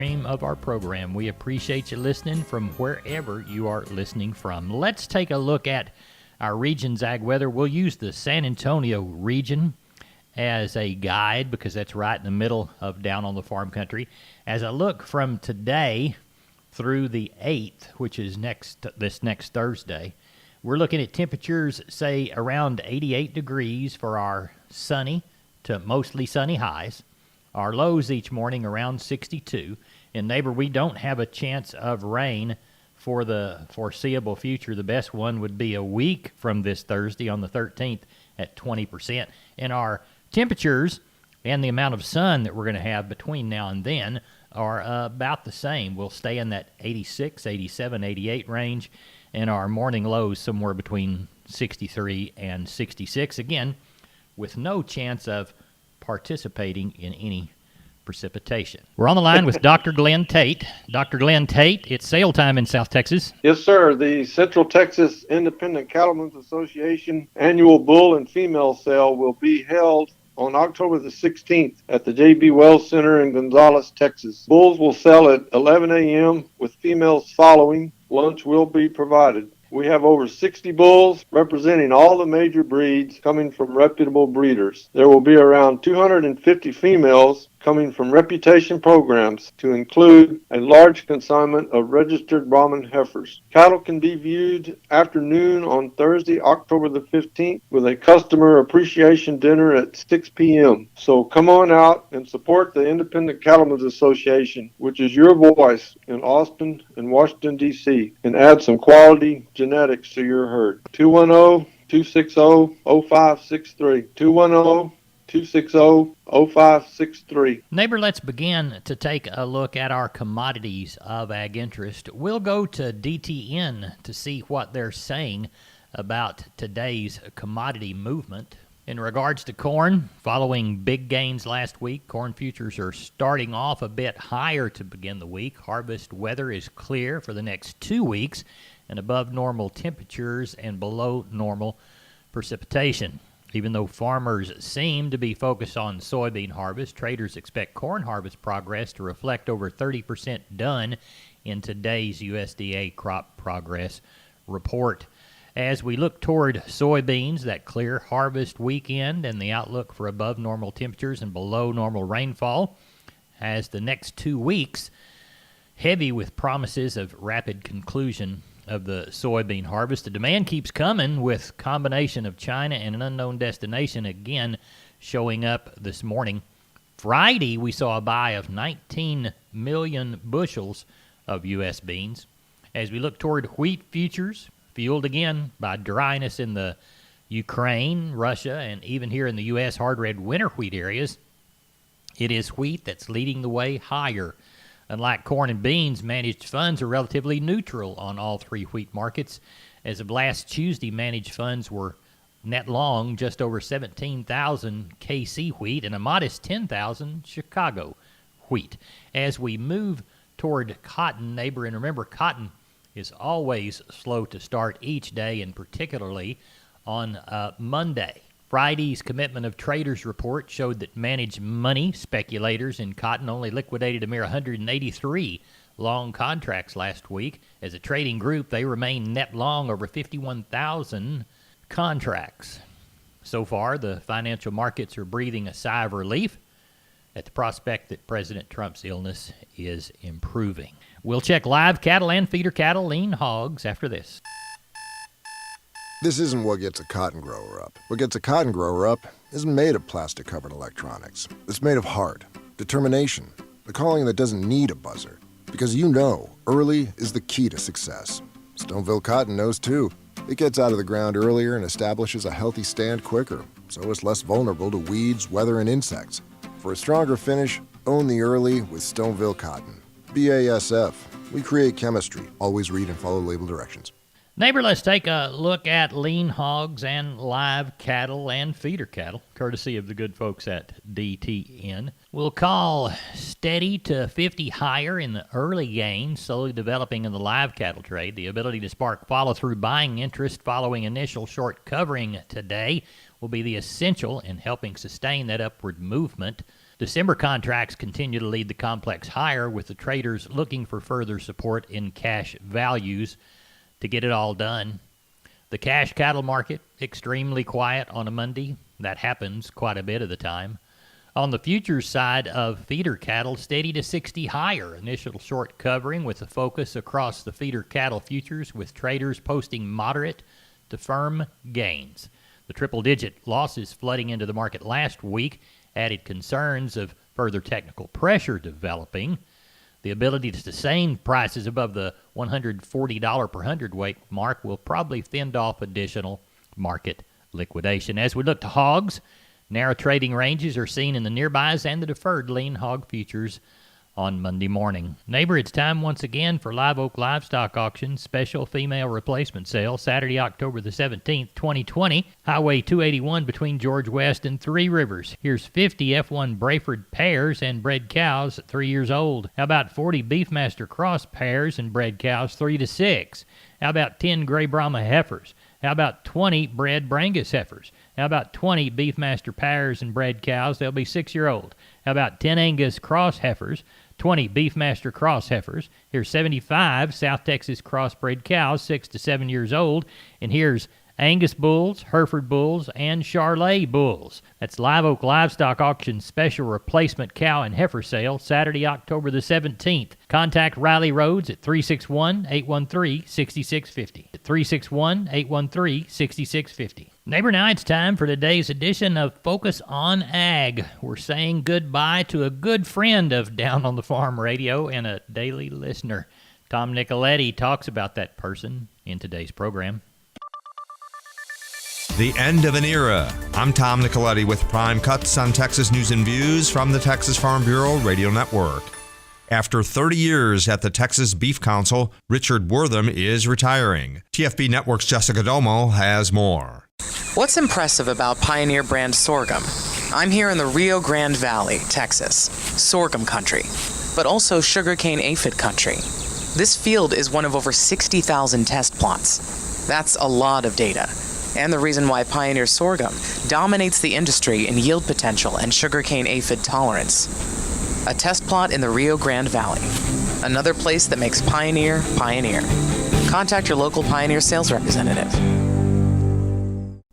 Of our program. We appreciate you listening from wherever you are listening from. Let's take a look at our region's ag weather. We'll use the San Antonio region as a guide because that's right in the middle of down on the farm country. As I look from today through the 8th, which is this next Thursday, we're looking at temperatures, say, around 88 degrees for our sunny to mostly sunny highs. Our lows each morning around 62. And neighbor, we don't have a chance of rain for the foreseeable future. The best one would be a week from this Thursday on the 13th at 20%. And our temperatures and the amount of sun that we're going to have between now and then are about the same. We'll stay in that 86, 87, 88 range, and our morning lows somewhere between 63 and 66. Again, with no chance of participating in any precipitation. We're on the line with Dr. Glenn Tate. Dr. Glenn Tate, it's sale time in South Texas. Yes, sir. The Central Texas Independent Cattlemen's Association annual bull and female sale will be held on October the 16th at the J.B. Wells Center in Gonzales, Texas. Bulls will sell at 11 a.m. with females following. Lunch will be provided. We have over 60 bulls representing all the major breeds coming from reputable breeders. There will be around 250 females coming from reputation programs to include a large consignment of registered Brahman heifers. Cattle can be viewed afternoon on Thursday, October the 15th with a customer appreciation dinner at 6 p.m. So come on out and support the Independent Cattlemen's Association, which is your voice in Austin and Washington, D.C., and add some quality genetics to your herd. 210-260-0563. 260-0563. Neighbor, let's begin to take a look at our commodities of ag interest. We'll go to DTN to see what they're saying about today's commodity movement. In regards to corn, following big gains last week, corn futures are starting off a bit higher to begin the week. Harvest weather is clear for the next 2 weeks and above normal temperatures and below normal precipitation. Even though farmers seem to be focused on soybean harvest, traders expect corn harvest progress to reflect over 30% done in today's USDA crop progress report. As we look toward soybeans, that clear harvest weekend and the outlook for above normal temperatures and below normal rainfall has the next 2 weeks heavy with promises of rapid conclusion of the soybean harvest. The demand keeps coming with combination of China and an unknown destination again showing up this morning. Friday, we saw a buy of 19 million bushels of U.S. beans. As we look toward wheat futures, fueled again by dryness in the Ukraine, Russia, and even here in the U.S. hard red winter wheat areas, it is wheat that's leading the way higher. Unlike corn and beans, managed funds are relatively neutral on all three wheat markets. As of last Tuesday, managed funds were net long just over 17,000 KC wheat and a modest 10,000 Chicago wheat. As we move toward cotton, neighbor, and remember, cotton is always slow to start each day, and particularly on Monday. Friday's Commitment of Traders report showed that managed money speculators in cotton only liquidated a mere 183 long contracts last week. As a trading group, they remain net long over 51,000 contracts. So far, the financial markets are breathing a sigh of relief at the prospect that President Trump's illness is improving. We'll check live cattle and feeder cattle, lean hogs, after this. This isn't what gets a cotton grower up. What gets a cotton grower up isn't made of plastic-covered electronics. It's made of heart, determination, the calling that doesn't need a buzzer. Because you know, early is the key to success. Stoneville Cotton knows too. It gets out of the ground earlier and establishes a healthy stand quicker, so it's less vulnerable to weeds, weather, and insects. For a stronger finish, own the early with Stoneville Cotton. BASF. We create chemistry. Always read and follow label directions. Neighbor, let's take a look at lean hogs and live cattle and feeder cattle, courtesy of the good folks at DTN. We'll call steady to 50 higher in the early gains, slowly developing in the live cattle trade. The ability to spark follow-through buying interest following initial short covering today will be the essential in helping sustain that upward movement. December contracts continue to lead the complex higher, with the traders looking for further support in cash values to get it all done. The cash cattle market, extremely quiet on a Monday. That happens quite a bit of the time. On the futures side of feeder cattle, steady to 60 higher. Initial short covering with a focus across the feeder cattle futures, with traders posting moderate to firm gains. The triple-digit losses flooding into the market last week added concerns of further technical pressure developing. The ability to sustain prices above the $140 per hundredweight mark will probably fend off additional market liquidation. As we look to hogs, narrow trading ranges are seen in the nearbys and the deferred lean hog futures on Monday morning. Neighbor, it's time once again for Live Oak Livestock Auction special female replacement sale, Saturday, October the 17th, 2020, Highway 281 between George West and Three Rivers. Here's 50 F1 Brayford pairs and bred cows at 3 years old. How about 40 Beefmaster Cross pairs and bred cows 3 to 6? How about 10 Gray Brahma heifers? How about 20 bred Brangus heifers? How about 20 Beefmaster pairs and bred cows? They'll be 6-year-old. How about 10 Angus Cross heifers, 20 Beefmaster Cross heifers? Here's 75 South Texas crossbred cows, 6 to 7 years old. And here's Angus bulls, Hereford bulls, and Charolais bulls. That's Live Oak Livestock Auction special replacement cow and heifer sale, Saturday, October the 17th. Contact Riley Rhodes at 361-813-6650. At 361-813-6650. Neighbor, now it's time for today's edition of Focus on Ag. We're saying goodbye to a good friend of Down on the Farm Radio and a daily listener. Tom Nicoletti talks about that person in today's program. The end of an era. I'm Tom Nicoletti with Prime Cuts on Texas News and Views from the Texas Farm Bureau Radio Network. After 30 years at the Texas Beef Council, Richard Wortham is retiring. TFB Network's Jessica Domo has more. What's impressive about Pioneer brand sorghum? I'm here in the Rio Grande Valley, Texas, sorghum country, but also sugarcane aphid country. This field is one of over 60,000 test plots. That's a lot of data, and the reason why Pioneer sorghum dominates the industry in yield potential and sugarcane aphid tolerance. A test plot in the Rio Grande Valley, another place that makes Pioneer, Pioneer. Contact your local Pioneer sales representative.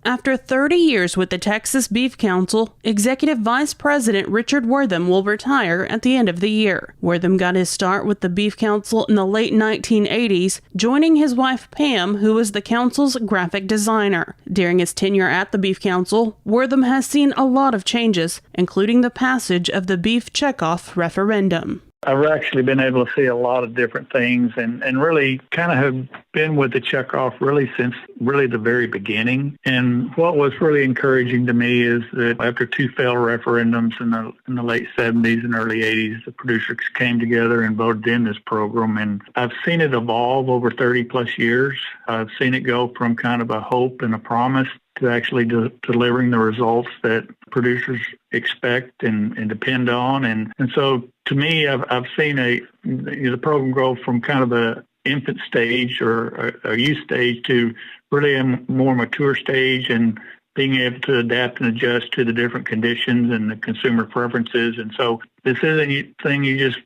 After 30 years with the Texas Beef Council, Executive Vice President Richard Wortham will retire at the end of the year. Wortham got his start with the Beef Council in the late 1980s, joining his wife Pam, who was the council's graphic designer. During his tenure at the Beef Council, Wortham has seen a lot of changes, including the passage of the beef checkoff referendum. I've actually been able to see a lot of different things and really kind of have been with the checkoff really since really the very beginning. And what was really encouraging to me is that after two failed referendums in the late 70s and early 80s, the producers came together and voted in this program. And I've seen it evolve over 30 plus years. I've seen it go from kind of a hope and a promise to actually delivering the results that producers expect and depend on. And so to me, I've seen the program grow from kind of a infant stage or a youth stage to really a more mature stage and being able to adapt and adjust to the different conditions and the consumer preferences. And so this isn't anything you just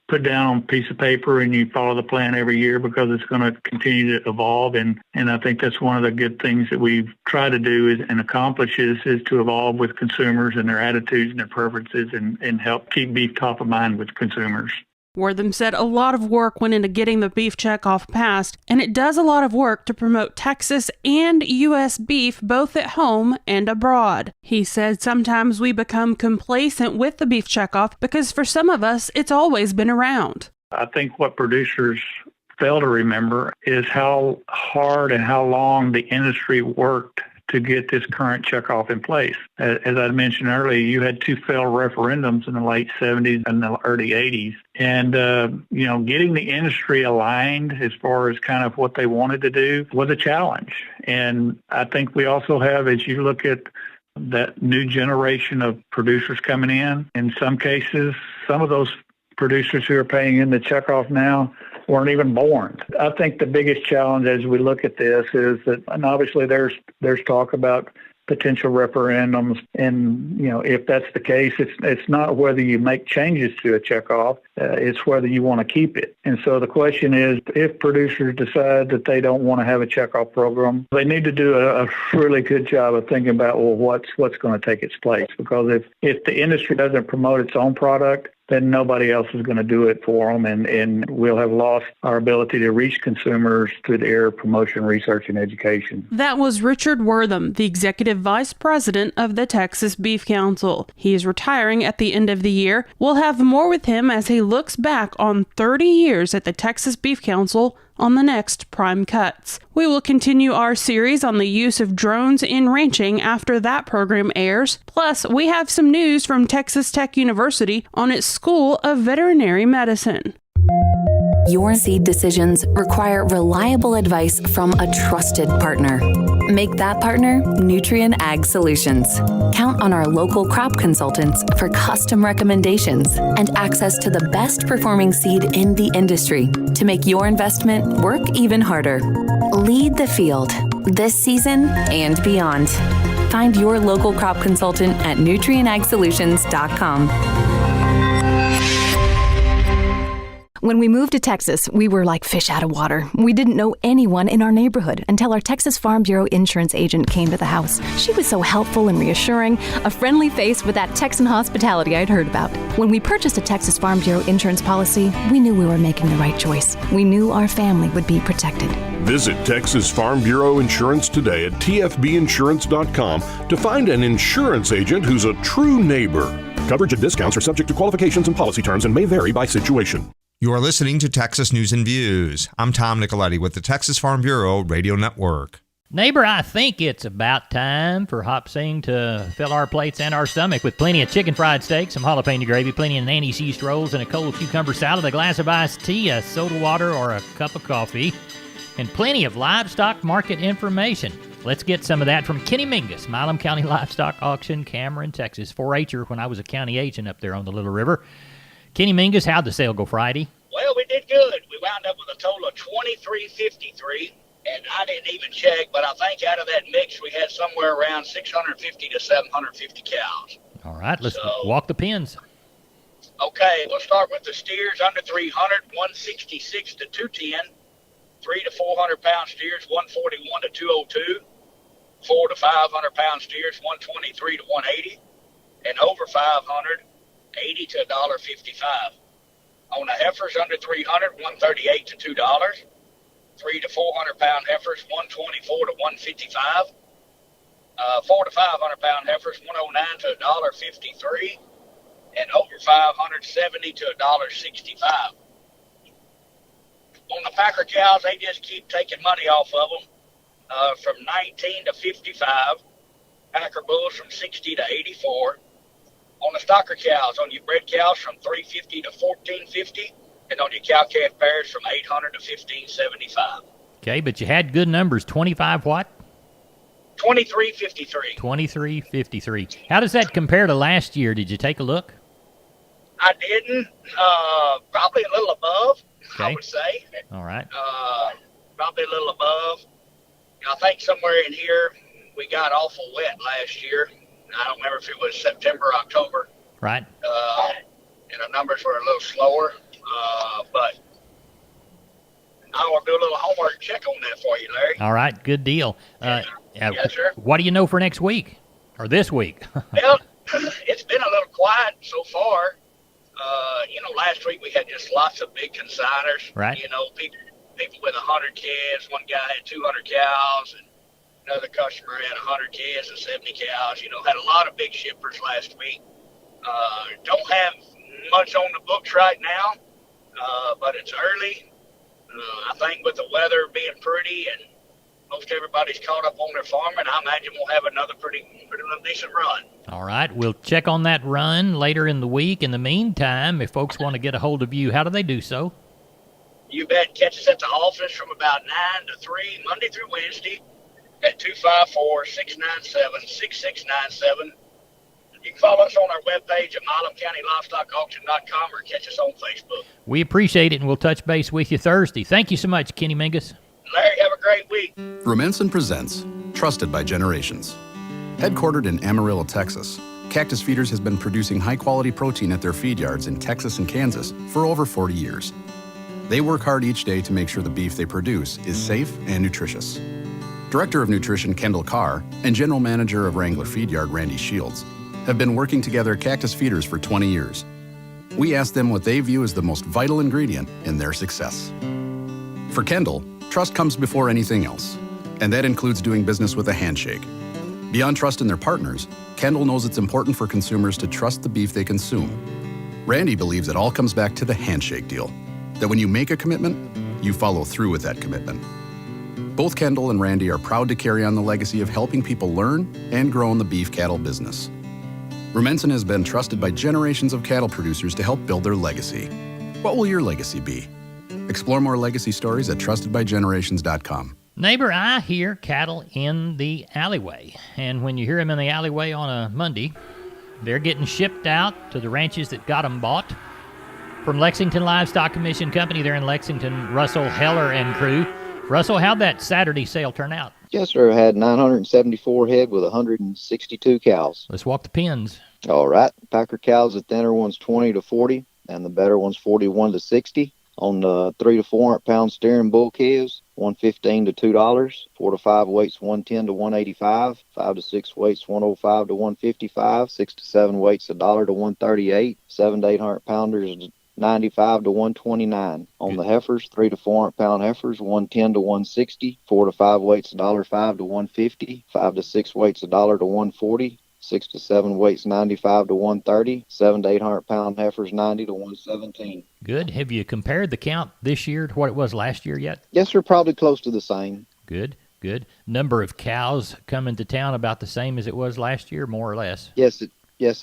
put down on a piece of paper and you follow the plan every year, because it's going to continue to evolve. And I think that's one of the good things that we've tried to do and accomplish is to evolve with consumers and their attitudes and their preferences and help keep beef top of mind with consumers. Wortham said a lot of work went into getting the beef checkoff passed, and it does a lot of work to promote Texas and U.S. beef both at home and abroad. He said sometimes we become complacent with the beef checkoff because for some of us, it's always been around. I think what producers fail to remember is how hard and how long the industry worked to get this current checkoff in place. As I mentioned earlier, you had two failed referendums in the late 70s and the early 80s. And, getting the industry aligned as far as kind of what they wanted to do was a challenge. And I think we also have, as you look at that new generation of producers coming in some cases, some of those producers who are paying in the checkoff now weren't even born. I think the biggest challenge as we look at this is that, and obviously there's talk about potential referendums. And, if that's the case, it's not whether you make changes to a checkoff, it's whether you want to keep it. And so the question is, if producers decide that they don't want to have a checkoff program, they need to do a really good job of thinking about, well, what's going to take its place. Because if the industry doesn't promote its own product, then nobody else is going to do it for them, and we'll have lost our ability to reach consumers through the area of promotion, research, and education. That was Richard Wortham, the Executive Vice President of the Texas Beef Council. He is retiring at the end of the year. We'll have more with him as he looks back on 30 years at the Texas Beef Council on the next Prime Cuts. We will continue our series on the use of drones in ranching after that program airs. Plus, we have some news from Texas Tech University on its School of Veterinary Medicine. Your seed decisions require reliable advice from a trusted partner. Make that partner Nutrien Ag Solutions. Count on our local crop consultants for custom recommendations and access to the best performing seed in the industry to make your investment work even harder. Lead the field this season and beyond. Find your local crop consultant at nutrienagsolutions.com. When we moved to Texas, we were like fish out of water. We didn't know anyone in our neighborhood until our Texas Farm Bureau insurance agent came to the house. She was so helpful and reassuring, a friendly face with that Texan hospitality I'd heard about. When we purchased a Texas Farm Bureau insurance policy, we knew we were making the right choice. We knew our family would be protected. Visit Texas Farm Bureau Insurance today at tfbinsurance.com to find an insurance agent who's a true neighbor. Coverage and discounts are subject to qualifications and policy terms and may vary by situation. You are listening to Texas News and Views. I'm Tom Nicoletti with the Texas Farm Bureau Radio Network. Neighbor, I think it's about time for Hop Sing to fill our plates and our stomach with plenty of chicken fried steak, some jalapeno gravy, plenty of Nanny's yeast rolls, and a cold cucumber salad, a glass of iced tea, a soda water, or a cup of coffee, and plenty of livestock market information. Let's get some of that from Kenny Mingus, Milam County Livestock Auction, Cameron, Texas. 4-H'er when I was a county agent up there on the Little River. Kenny Mingus, how'd the sale go Friday? Well, we did good. We wound up with a total of 2353, and I didn't even check, but I think out of that mix we had somewhere around 650 to 750 cows. All right, let's walk the pins. Okay, we'll start with the steers under 300, 166 to 210, 3 to 400 pound steers, 141 to 202, 4 to 500 pound steers, 123 to 180, and over 500, 80 to $1.55. On the heifers under 300, 138 to $2. 3 to 400 pound heifers, 124 to 155. 4 to 500 pound heifers, 109 to $1.53. And over 570 to $1.65. On the packer cows, they just keep taking money off of them. From 19 to 55. Packer bulls from 60 to 84. On the stocker cows, on your bred cows from 350 to 1450, and on your cow-calf pairs from 800 to 1575. Okay, but you had good numbers. 25 what? 2353. 2353. How does that compare to last year? Did you take a look? I didn't. Probably a little above, okay. I would say. All right. Probably a little above. I think somewhere in here we got awful wet last year. I don't remember if it was September or October. Right. And the numbers were a little slower. But I want to do a little homework check on that for you, Larry. All right. Good deal. Yes, sir. What do you know for next week? Or this week? Well, it's been a little quiet so far. Last week we had just lots of big consigners. Right. People with 100 calves. One guy had 200 cows, and another customer had 100 calves and 70 cows. Had a lot of big shippers last week. Don't have much on the books right now, but it's early. I think with the weather being pretty and most everybody's caught up on their farming, I imagine we'll have another pretty decent run. All right. We'll check on that run later in the week. In the meantime, if folks want to get a hold of you, how do they do so? You bet. Catch us at the office from about 9 to 3, Monday through Wednesday, at 254-697-6697. You can follow us on our webpage at MilamCountyLivestockAuction.com or catch us on Facebook. We appreciate it, and we'll touch base with you Thursday. Thank you so much, Kenny Mingus. Larry, have a great week. Rumensin presents Trusted by Generations. Headquartered in Amarillo, Texas, Cactus Feeders has been producing high-quality protein at their feed yards in Texas and Kansas for over 40 years. They work hard each day to make sure the beef they produce is safe and nutritious. Director of Nutrition Kendall Carr and General Manager of Wrangler Feed Yard Randy Shields have been working together at Cactus Feeders for 20 years. We asked them what they view as the most vital ingredient in their success. For Kendall, trust comes before anything else, and that includes doing business with a handshake. Beyond trust in their partners, Kendall knows it's important for consumers to trust the beef they consume. Randy believes it all comes back to the handshake deal, that when you make a commitment, you follow through with that commitment. Both Kendall and Randy are proud to carry on the legacy of helping people learn and grow in the beef cattle business. Rumensin has been trusted by generations of cattle producers to help build their legacy. What will your legacy be? Explore more legacy stories at trustedbygenerations.com. Neighbor, I hear cattle in the alleyway. And when you hear them in the alleyway on a Monday, they're getting shipped out to the ranches that got them bought. From Lexington Livestock Commission Company, they're in Lexington, Russell Heller and crew. Russell, how'd that Saturday sale turn out? Yes, sir. I had 974 head with 162 cows. Let's walk the pens. All right. Packer cows, the thinner ones 20 to 40, and the better ones 41 to 60. On the 3 to 400 pound steering bull calves, $115 to $2. 4 to 5 weights, $110 to $185. 5 to 6 weights, $105 to $155. 6 to 7 weights, $1 to $138. 7 to 800 pounders, $95 to $129. On the heifers, 3 to 400 pound heifers, $110 to $160. 4 to 5 weights, $105 to $150. 5 to 6 weights, $1 to $140. 6 to 7 weights, $95 to $130. 7 to 800 pound heifers, $90 to $117. Good. Have you compared the count this year to what it was last year yet? Yes, sir. Probably close to the same. Good. Good. Number of cows coming to town about the same as it was last year, more or less? Yes, it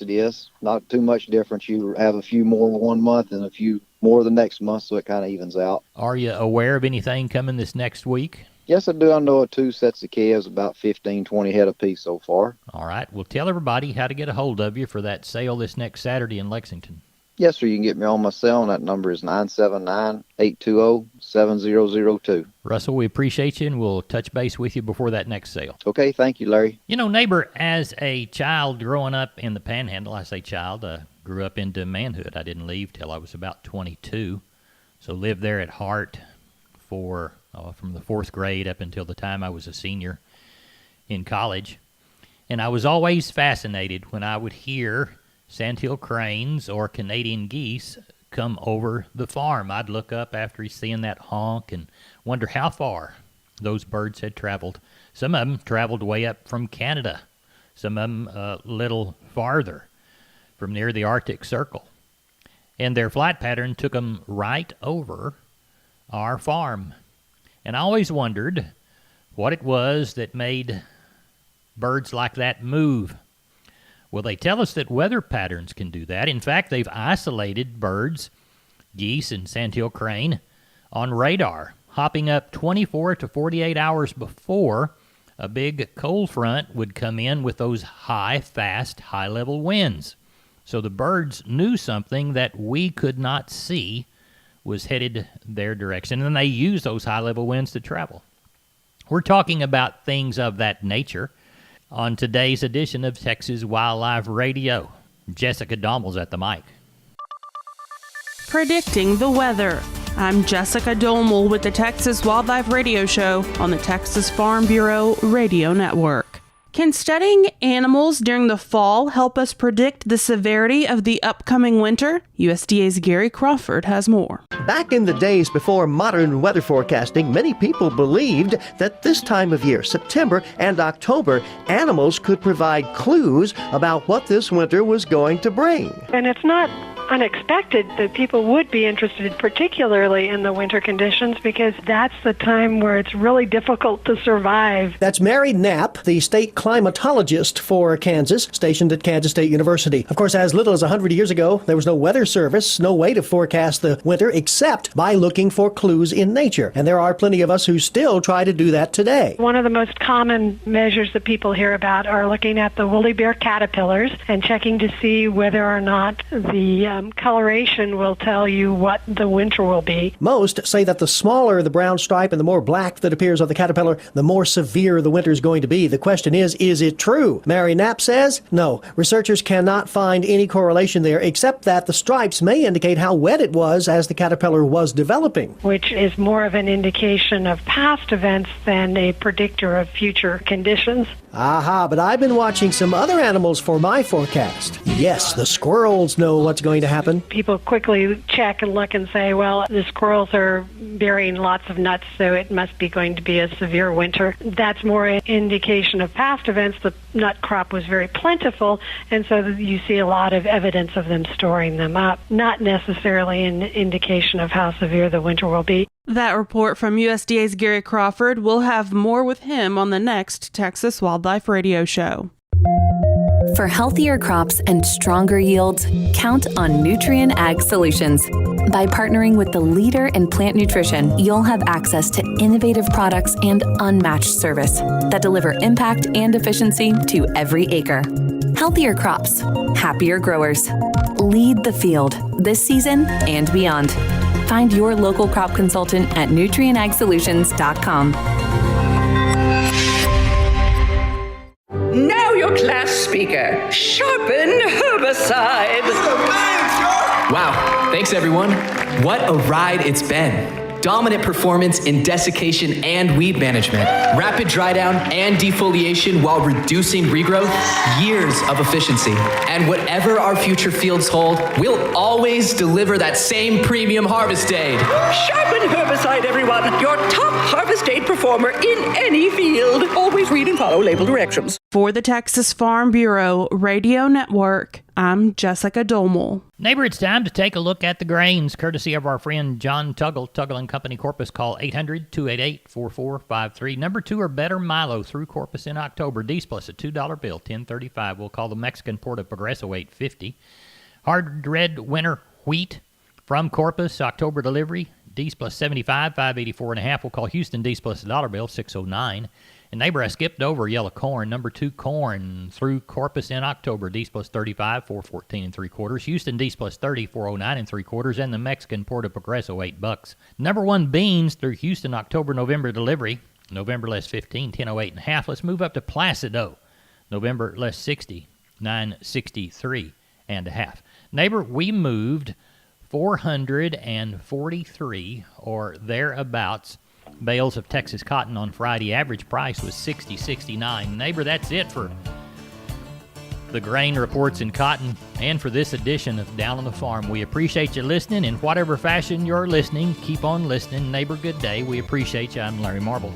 is. Not too much difference. You have a few more 1 month and a few more the next month, so it kind of evens out. Are you aware of anything coming this next week? Yes, I do. I know of 2 sets of calves, about 15, 20 head apiece so far. All right. Well, tell everybody how to get a hold of you for that sale this next Saturday in Lexington. Yes, sir. You can get me on my cell, and that number is 979-820-7002. Russell, we appreciate you, and we'll touch base with you before that next sale. Okay. Thank you, Larry. You know, neighbor, as a child growing up in the Panhandle, I say child, grew up into manhood. I didn't leave till I was about 22, so lived there at Hart for from the 4th grade up until the time I was a senior in college. And I was always fascinated when I would hear sandhill cranes or Canadian geese come over the farm. I'd look up after seeing that honk and wonder how far those birds had traveled. Some of them traveled way up from Canada. Some of them a little farther from near the Arctic Circle. And their flight pattern took them right over our farm. And I always wondered what it was that made birds like that move. Well, they tell us that weather patterns can do that. In fact, they've isolated birds, geese and sandhill crane, on radar, hopping up 24 to 48 hours before a big cold front would come in with those high, fast, high-level winds. So the birds knew something that we could not see was headed their direction, and they use those high-level winds to travel. We're talking about things of that nature on today's edition of Texas Wildlife Radio. Jessica Dommel's at the mic. Predicting the weather. I'm Jessica Domel with the Texas Wildlife Radio Show on the Texas Farm Bureau Radio Network. Can studying animals during the fall help us predict the severity of the upcoming winter? USDA's Gary Crawford has more. Back in the days before modern weather forecasting, many people believed that this time of year, September and October, animals could provide clues about what this winter was going to bring. And it's not unexpected that people would be interested particularly in the winter conditions because that's the time where it's really difficult to survive. That's Mary Knapp, the state climatologist for Kansas, stationed at Kansas State University. Of course, as little as 100 years ago, there was no weather service, no way to forecast the winter except by looking for clues in nature. And there are plenty of us who still try to do that today. One of the most common measures that people hear about are looking at the woolly bear caterpillars and checking to see whether or not the coloration will tell you what the winter will be. Most say that the smaller the brown stripe and the more black that appears on the caterpillar, the more severe the winter is going to be. The question is it true? Mary Knapp says no. Researchers cannot find any correlation there, except that the stripes may indicate how wet it was as the caterpillar was developing. Which is more of an indication of past events than a predictor of future conditions. Aha, but I've been watching some other animals for my forecast. Yes, the squirrels know what's going to happen. People quickly check and look and say, well, the squirrels are bearing lots of nuts, so it must be going to be a severe winter. That's more an indication of past events. The nut crop was very plentiful, and so you see a lot of evidence of them storing them up, not necessarily an indication of how severe the winter will be. That report from USDA's Gary Crawford. We'll have more with him on the next Texas Wildlife Radio Show. For healthier crops and stronger yields, count on Nutrien Ag Solutions. By partnering with the leader in plant nutrition, you'll have access to innovative products and unmatched service that deliver impact and efficiency to every acre. Healthier crops, happier growers. Lead the field this season and beyond. Find your local crop consultant at nutrienagsolutions.com. Now your class speaker, sharpen herbicide. Wow, thanks everyone. What a ride it's been. Dominant performance in desiccation and weed management, rapid dry down and defoliation while reducing regrowth, years of efficiency. And whatever our future fields hold, we'll always deliver that same premium harvest aid. Sharpen herbicide, everyone. Your top harvest aid performer in any field. Always read and follow label directions. For the Texas Farm Bureau Radio Network, I'm Jessica Domel. Neighbor, it's time to take a look at the grains, courtesy of our friend John Tuggle, Tuggle & Company Corpus. Call 800-288-4453. Number 2 or better Milo through Corpus in October. D's plus a $2 bill, $10.35. We'll call the Mexican Port of Progreso, $8.50. Hard red winter wheat from Corpus, October delivery. D's plus 75, $5.84.5. We'll call Houston D's plus a $1 bill, $6.09. And neighbor, I skipped over yellow corn. Number 2 corn through Corpus in October. D's plus 35, $4.14 3/4. Houston D's plus 30, $4.09 3/4. And the Mexican Port of Progreso, $8. Number 1 beans through Houston October November delivery. November less 15, $10.08.5. Let's move up to Placido. November less 60, $9.63.5. Neighbor, we moved 443 or thereabouts bales of Texas cotton on Friday. Average price was $60.69. Neighbor, that's it for the grain reports in cotton and for this edition of Down on the Farm. We appreciate you listening. In whatever fashion you're listening, keep on listening. Neighbor, good day. We appreciate you. I'm Larry Marble.